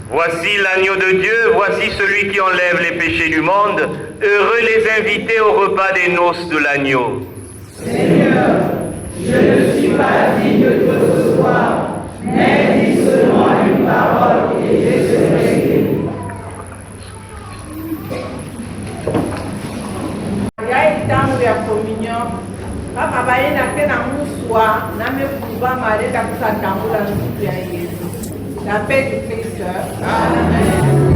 Voici l'agneau de Dieu, voici celui qui enlève les péchés du monde. Heureux les invités au repas des noces de l'agneau. Seigneur, je ne suis pas digne de te recevoir, mais dis seulement une parole et je serai guéri. Tangu ya communion kama baina tena muswa na mekuba mare ta kusatangula nsiku ya Yesu. La paix du Christ. Amen.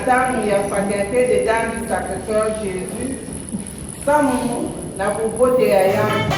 tano ya Fraternité des Dames du Sacré-Cœur Jésus, Samu na popote ya yangu.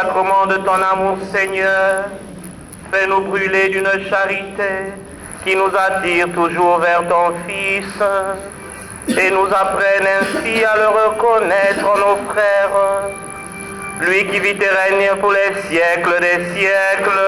sacrement de ton amour, Seigneur, fais-nous brûler d'une charité qui nous attire toujours vers ton Fils et nous apprenne ainsi à le reconnaître en nos frères, lui qui vit et règne pour les siècles des siècles.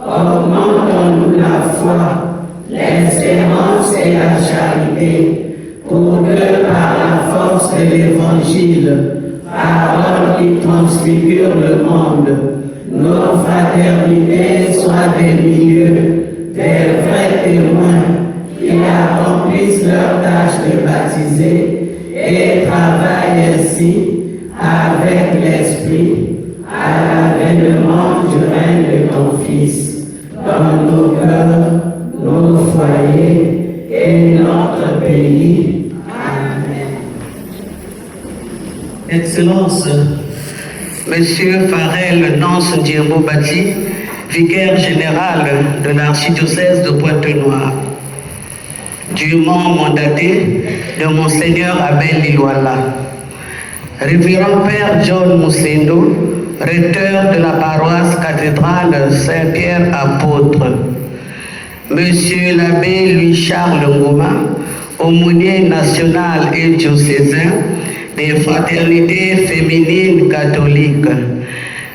Augmente en nous la foi, l'espérance de l'Évangile, parole qui transfigure le monde. Nos fraternités soient des milieux, des vrais témoins qui accomplissent leur tâche de baptiser et travaillent ainsi avec l'Esprit à l'avènement du règne de ton Fils dans nos cœurs, nos foyers et notre pays. Amen. Excellence, Monsieur Farel Nance Ndiembo Bati, vicaire général de l'archidiocèse de Pointe-Noire, dûment mandaté de Monseigneur Abel Lilwala, Révérend Père John Moussendo, recteur de la paroisse cathédrale Saint-Pierre Apôtre, Monsieur l'abbé Louis-Charles Ngoma, aumônier national et diocésain des fraternités féminines catholiques,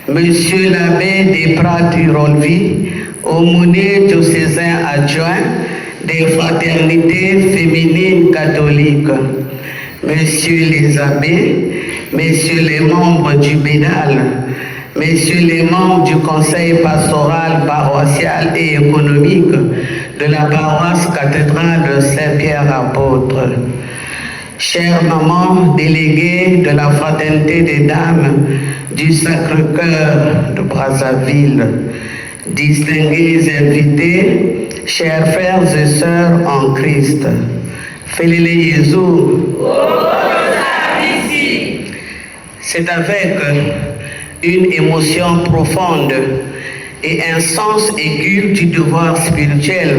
Monsieur l'abbé des Prats-Rolvi, aumônier diocésain adjoint des fraternités féminines catholiques, Messieurs les abbés, Messieurs les membres du Bénal, Messieurs les membres du conseil pastoral, paroissial et économique de la paroisse cathédrale de Saint-Pierre Apôtre, chères mamans déléguées de la fraternité des dames du Sacré-Cœur de Brazzaville, distingués invités, chers frères et sœurs en Christ, Félile Jésus. C'est avec une émotion profonde et un sens aigu du devoir spirituel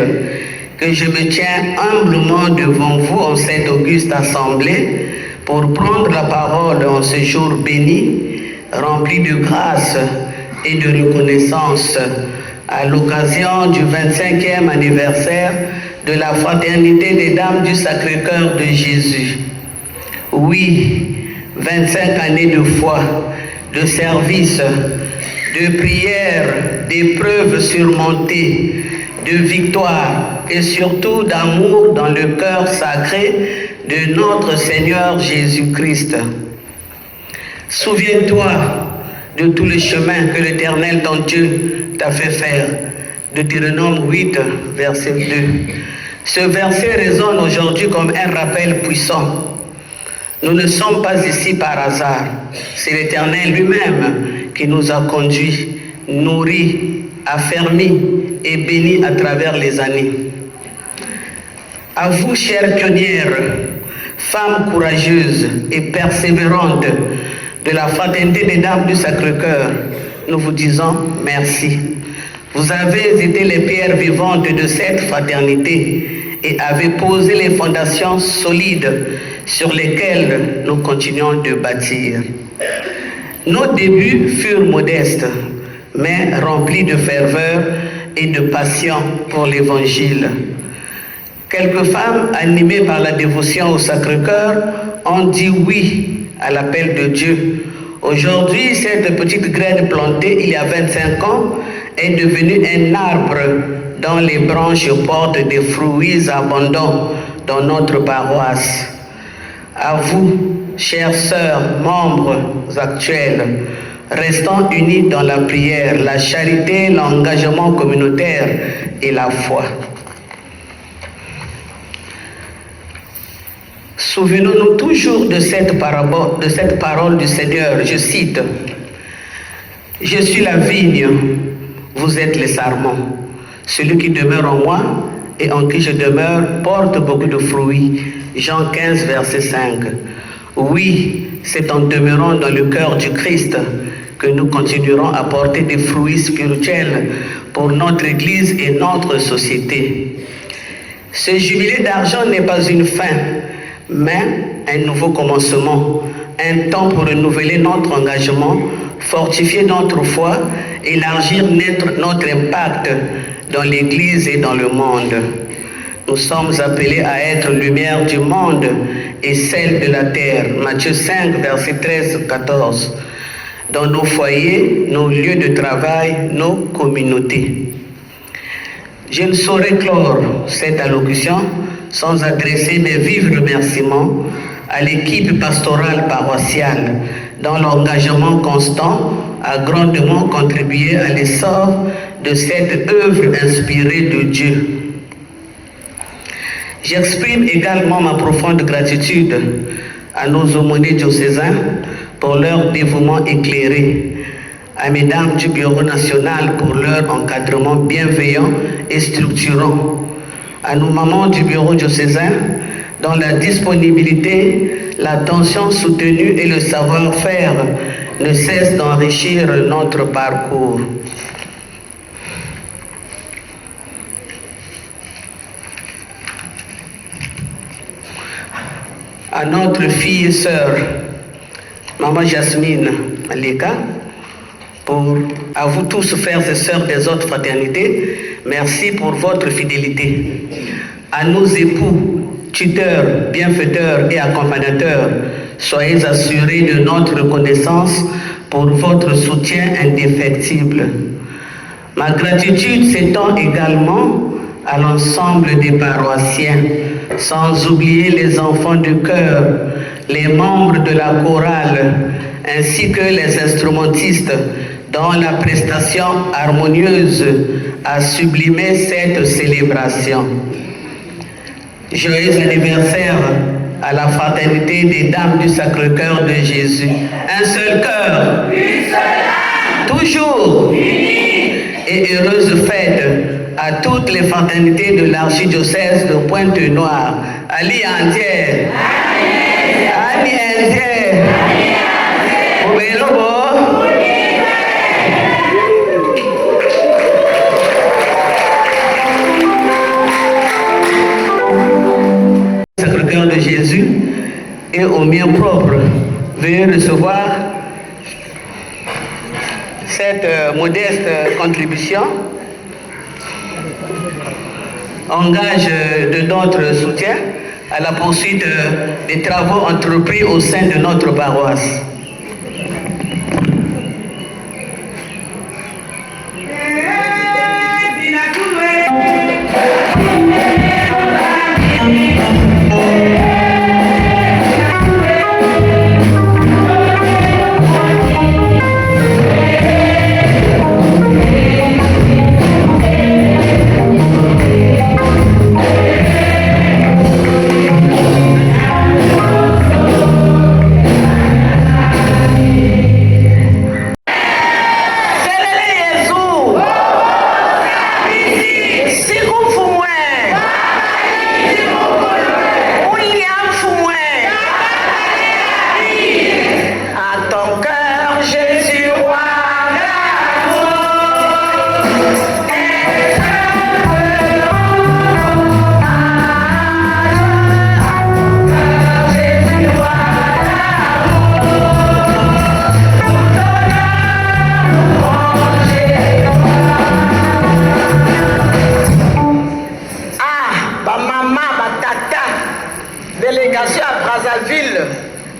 que je me tiens humblement devant vous en cette auguste assemblée pour prendre la parole en ce jour béni, rempli de grâce et de reconnaissance à l'occasion du 25e anniversaire de la fraternité des dames du Sacré-Cœur de Jésus. Oui, 25 années de foi, de service, de prière, d'épreuves surmontées, de victoire et surtout d'amour dans le cœur sacré de notre Seigneur Jésus-Christ. Souviens-toi de tout le chemin que l'Éternel, ton Dieu, t'a fait faire. Deutéronome 8, verset 2. Ce verset résonne aujourd'hui comme un rappel puissant. Nous ne sommes pas ici par hasard. C'est l'Éternel lui-même qui nous a conduits, nourris, affermis et bénis à travers les années. À vous, chères pionnières, femmes courageuses et persévérantes de la fraternité des dames du Sacré-Cœur, nous vous disons merci. Vous avez été les pierres vivantes de cette fraternité et avez posé les fondations solides sur lesquelles nous continuons de bâtir. Nos débuts furent modestes, mais remplis de ferveur et de passion pour l'Évangile. Quelques femmes animées par la dévotion au Sacré-Cœur ont dit oui à l'appel de Dieu. Aujourd'hui, cette petite graine plantée il y a 25 ans est devenue un arbre dont les branches portent des fruits abondants dans notre paroisse. À vous, chères sœurs, membres actuels, restons unis dans la prière, la charité, l'engagement communautaire et la foi. Souvenons-nous toujours de cette parole du Seigneur, je cite, « Je suis la vigne, vous êtes les sarments. Celui qui demeure en moi et en qui je demeure porte beaucoup de fruits. » Jean 15, verset 5. Oui, c'est en demeurant dans le cœur du Christ que nous continuerons à porter des fruits spirituels pour notre Église et notre société. Ce jubilé d'argent n'est pas une fin, mais un nouveau commencement, un temps pour renouveler notre engagement, fortifier notre foi, élargir notre impact dans l'Église et dans le monde. Nous sommes appelés à être lumière du monde et celle de la terre. Matthieu 5, verset 13-14. Dans nos foyers, nos lieux de travail, nos communautés. Je ne saurais clore cette allocution sans adresser mes vifs remerciements à l'équipe pastorale paroissiale, dont l'engagement constant a grandement contribué à l'essor de cette œuvre inspirée de Dieu. J'exprime également ma profonde gratitude à nos aumôniers diocésains pour leur dévouement éclairé, à mesdames du Bureau national pour leur encadrement bienveillant et structurant, à nos mamans du Bureau diocésain dont la disponibilité, l'attention soutenue et le savoir-faire ne cessent d'enrichir notre parcours. À notre fille et sœur, Maman Jasmine Aleka, à vous tous, frères et sœurs des autres fraternités, merci pour votre fidélité. À nos époux, tuteurs, bienfaiteurs et accompagnateurs, soyez assurés de notre reconnaissance pour votre soutien indéfectible. Ma gratitude s'étend également à l'ensemble des paroissiens, sans oublier les enfants du chœur, les membres de la chorale, ainsi que les instrumentistes, dont la prestation harmonieuse a sublimé cette célébration. Joyeux anniversaire à la fraternité des Dames du Sacré-Cœur de Jésus. Un seul cœur, une seule âme, toujours unis. Et heureuse fête à toutes les fraternités de l'archidiocèse de Pointe-Noire. Ali entière, Ali entière, Sacré-Cœur de Jésus et au mien propre, veuillez recevoir cette modeste contribution en gage de notre soutien à la poursuite des travaux entrepris au sein de notre paroisse.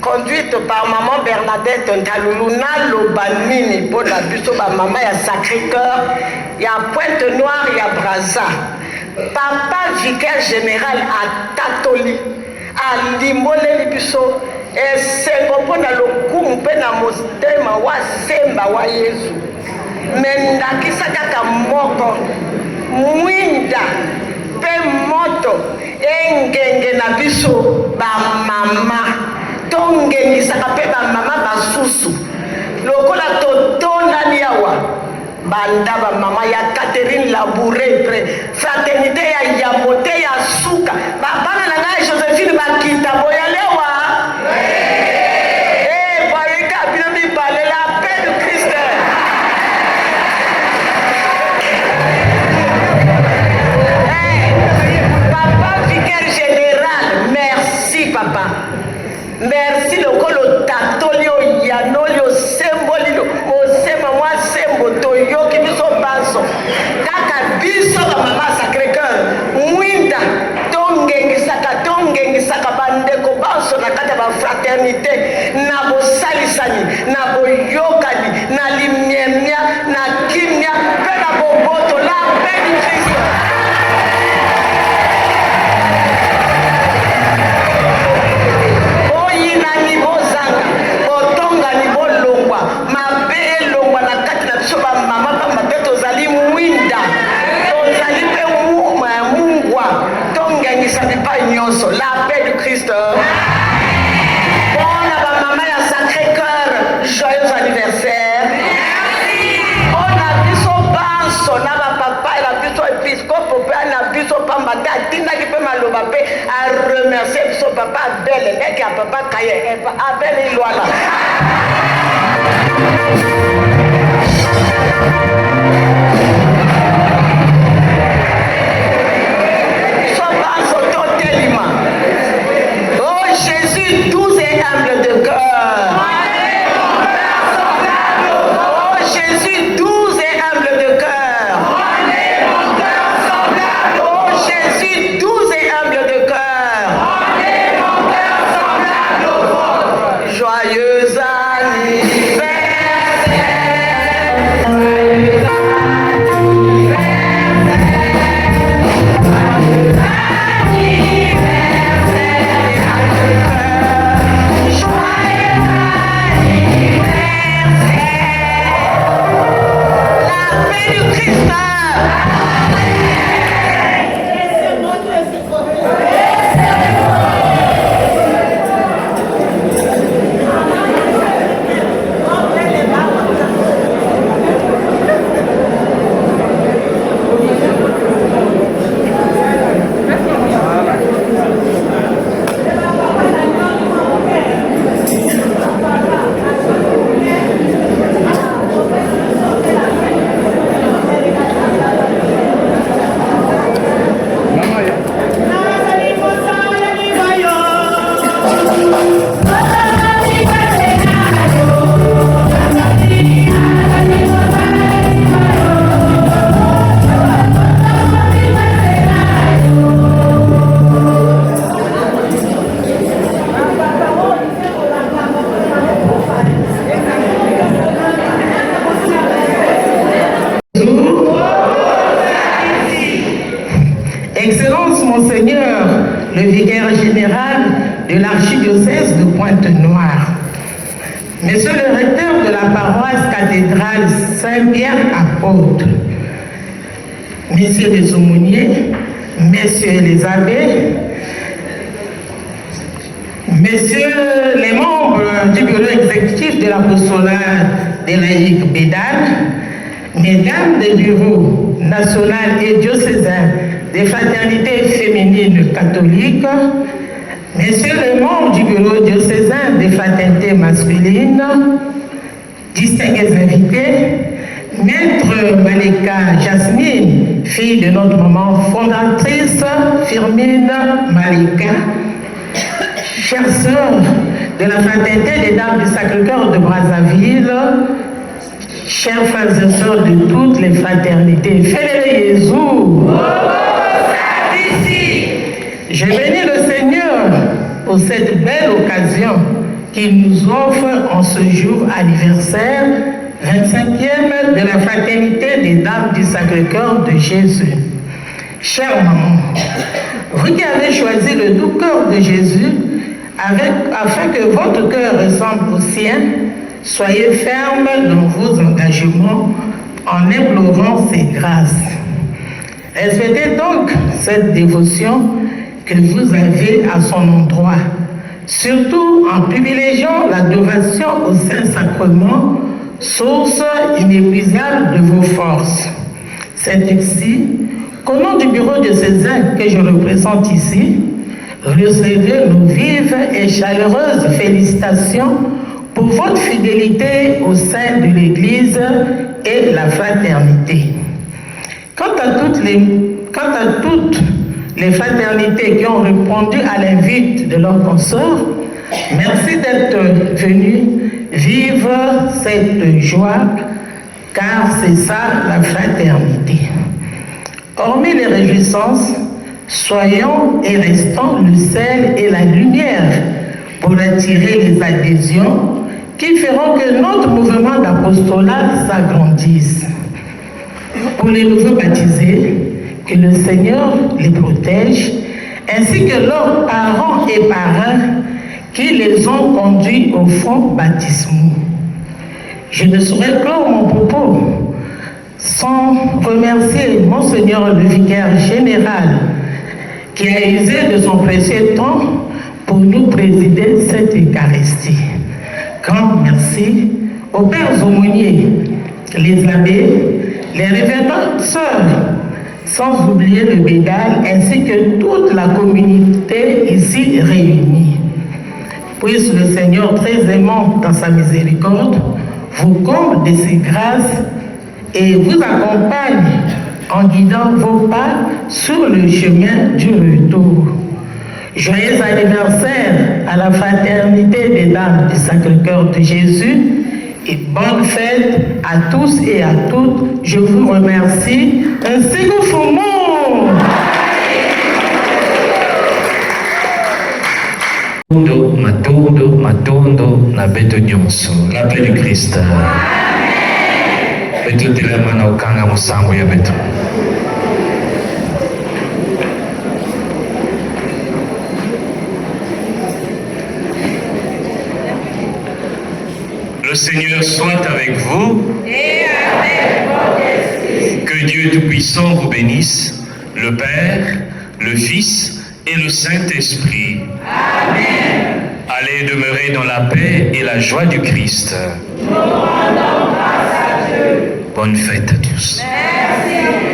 Conduite par maman Bernadette Ntaluluna Lobanini pour la busto maman ya Sacré-Cœur, ya Pointe-Noire, ya Brazza. Papa vicaire général à Tatoli, à Limoleli biso, et sengo pona lokumu pe na mostema wa semba wa Yesu. Mendakisa kaka moko, mwinda, pe moto, engenge na biso ba mama. Tongenisaka mpe bamama basusu lokola totondani awa banda bamama ya Catherine Labouré fraternité ya Yamote ya suka babana na ngai Joséphine bakita boyalewa bayeka bino mibale la paix de Christ. Papa vicaire général, merci papa. Merci le colo tatolio yanolio sembolino osema mwa sembo toyo ki biso baso kaka biso ba mama Sacré-Cœur mwinda tongengisaka bandeko baso na kata ba fraternité na bosalisani na boyokani na limyemya na kimya pe na boboto la paix du Christ. maloba pe a remercier son papa Abel et qui a papa Kaye Abel Iloala. Oh Jésus, doux et humble de cœur. Oh Jésus, doux et humble de cœur. Oh Jésus, doux et humble de cœur. Joyeux anniversaire. Excellence, Monseigneur, le vicaire général de l'archidiocèse de Pointe-Noire, Monsieur le recteur de la paroisse cathédrale Saint-Pierre apôtre, Messieurs les aumôniers, Messieurs les abbés, Messieurs les membres du bureau exécutif de l'apostolat des laïcs Bédane, Mesdames des bureaux national et diocésains des fraternités féminines catholiques, Messieurs les membres du bureau diocésain des fraternités masculines, distingués invités, Maître Malika Jasmine, fille de notre maman fondatrice Firmine Malika, chères sœurs de la fraternité des Dames du Sacré-Cœur de Brazzaville, chers frères et sœurs de toutes les fraternités, Fédéré Jésus, je bénis le Seigneur pour cette belle occasion qu'il nous offre en ce jour anniversaire 25e de la fraternité des Dames du Sacré-Cœur de Jésus. Chère maman, vous qui avez choisi le doux cœur de Jésus, afin que votre cœur ressemble au sien, soyez ferme dans vos engagements en implorant ses grâces. Respectez donc cette dévotion que vous avez à son endroit, surtout en privilégiant l'adoration au Saint-Sacrement, source inépuisable de vos forces. C'est ainsi qu'au nom du bureau diocésain que je représente ici, recevez nos vives et chaleureuses félicitations pour votre fidélité au sein de l'Église et la fraternité. Quant à toutes les fraternités qui ont répondu à l'invite de leurs consorts, merci d'être venus vivre cette joie, car c'est ça la fraternité. Hormis les réjouissances, soyons et restons le sel et la lumière pour attirer les adhésions qui feront que notre mouvement d'apostolat s'agrandisse. Pour les nouveaux baptisés, que le Seigneur les protège, ainsi que leurs parents et parrains qui les ont conduits au fond baptismaux. Je ne saurais clore mon propos sans remercier Monseigneur le vicaire général qui a usé de son précieux temps pour nous présider cette Eucharistie. Grand merci aux pères aumôniers, les abbés, les révérendes sœurs, sans oublier le Bédal ainsi que toute la communauté ici réunie. Puisse le Seigneur très aimant dans sa miséricorde vous comble de ses grâces et vous accompagne en guidant vos pas sur le chemin du retour. Joyeux anniversaire à la fraternité des Dames du Sacré-Cœur de Jésus et bonne fête à tous et à toutes. Je vous remercie. Un second fumon. Matondo, matondo, na beto nyonso. La paix du Christ. Beto dilema na ukanga musango ya beto. Le Seigneur soit avec vous. Et avec votre esprit. Que Dieu Tout-Puissant vous bénisse, le Père, le Fils et le Saint-Esprit. Amen. Allez demeurer dans la paix et la joie du Christ. Nous rendons grâce à Dieu. Bonne fête à tous. Merci.